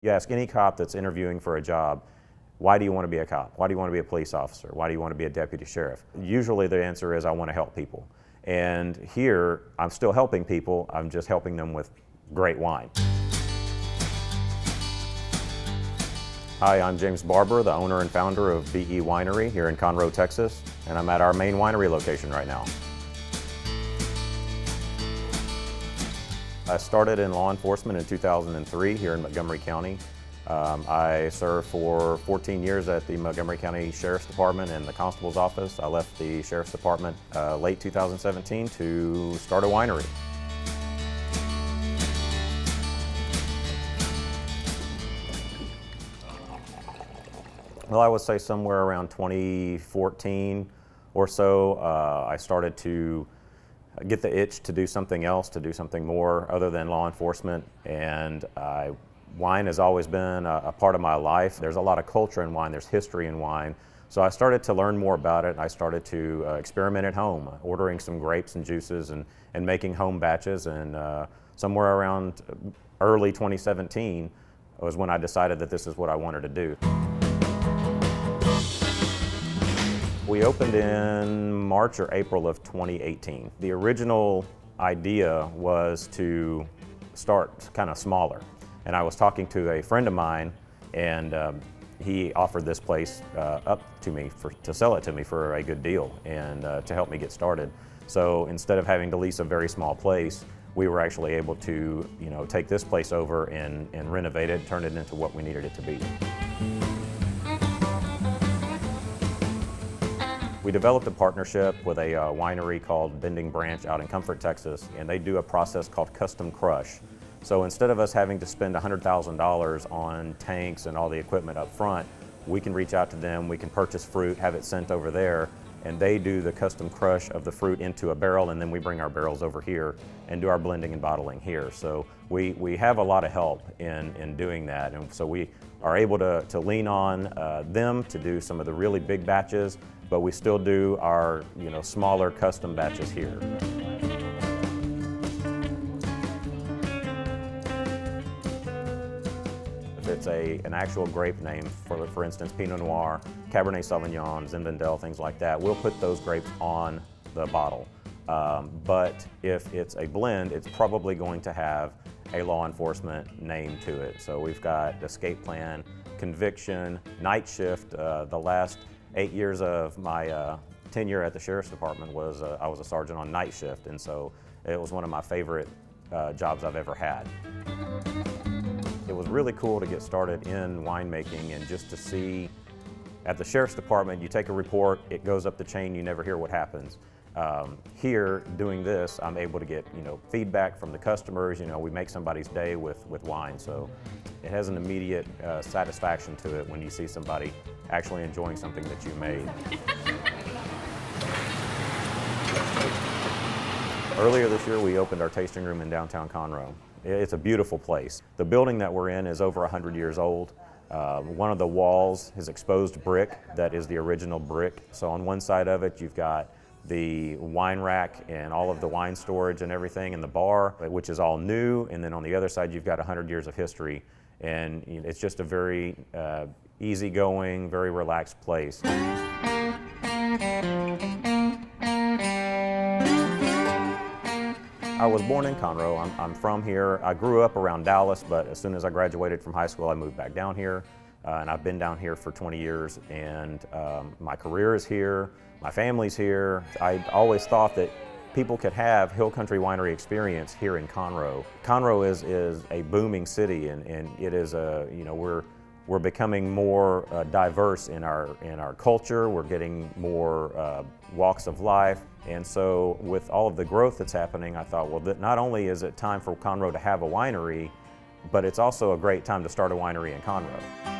You ask any cop that's interviewing for a job, why do you want to be a cop? Why do you want to be a police officer? Why do you want to be a deputy sheriff? Usually the answer is, I want to help people. And here, I'm still helping people, I'm just helping them with great wine. Hi, I'm James Barber, the owner and founder of B E Winery here in Conroe, Texas, and I'm at our main winery location right now. I started in law enforcement in 2003 here in Montgomery County. I served for 14 years at the Montgomery County Sheriff's Department and the Constable's Office. I left the Sheriff's Department late 2017 to start a winery. Well, I would say somewhere around 2014 or so, I started to get the itch to do something else, to do something more other than law enforcement. And wine has always been a part of my life. There's a lot of culture in wine, there's history in wine. So I started to learn more about it. I started to experiment at home, ordering some grapes and juices and making home batches. And somewhere around early 2017 was when I decided that this is what I wanted to do. We opened in March or April of 2018. The original idea was to start kind of smaller. And I was talking to a friend of mine, and he offered this place up to me to sell it to me for a good deal and to help me get started. So instead of having to lease a very small place, we were actually able to, take this place over and renovate it, turn it into what we needed it to be. We developed a partnership with a winery called Bending Branch out in Comfort, Texas, and they do a process called custom crush. So instead of us having to spend $100,000 on tanks and all the equipment up front, we can reach out to them, we can purchase fruit, have it sent over there, and they do the custom crush of the fruit into a barrel, and then we bring our barrels over here and do our blending and bottling here. So we have a lot of help in doing that, and so we are able to lean on them to do some of the really big batches, but we still do our smaller custom batches here. If it's an actual grape name, for instance, Pinot Noir, Cabernet Sauvignon, Zinfandel, things like that, we'll put those grapes on the bottle. But if it's a blend, it's probably going to have a law enforcement name to it. So we've got Escape Plan, Conviction, Night Shift. The last 8 years of my tenure at the Sheriff's Department was I was a sergeant on night shift, and so it was one of my favorite jobs I've ever had. It was really cool to get started in winemaking and just to see at the Sheriff's Department, you take a report, it goes up the chain, you never hear what happens. Here, doing this, I'm able to get feedback from the customers. We make somebody's day with wine, so it has an immediate satisfaction to it when you see somebody actually enjoying something that you made. Earlier this year, we opened our tasting room in downtown Conroe. It's a beautiful place. The building that we're in is over 100 years old. One of the walls is exposed brick that is the original brick. So on one side of it, you've got the wine rack and all of the wine storage and everything in the bar, which is all new. And then on the other side, you've got 100 years of history. And it's just a very easygoing, very relaxed place. I was born in Conroe. I'm from here. I grew up around Dallas, but as soon as I graduated from high school, I moved back down here. And I've been down here for 20 years, and my career is here, my family's here. I always thought that people could have hill country winery experience here in Conroe. Conroe is a booming city, and it is we're becoming more diverse in our culture. We're getting more walks of life. And so with all of the growth that's happening, I thought, well, that not only is it time for Conroe to have a winery, but it's also a great time to start a winery in Conroe.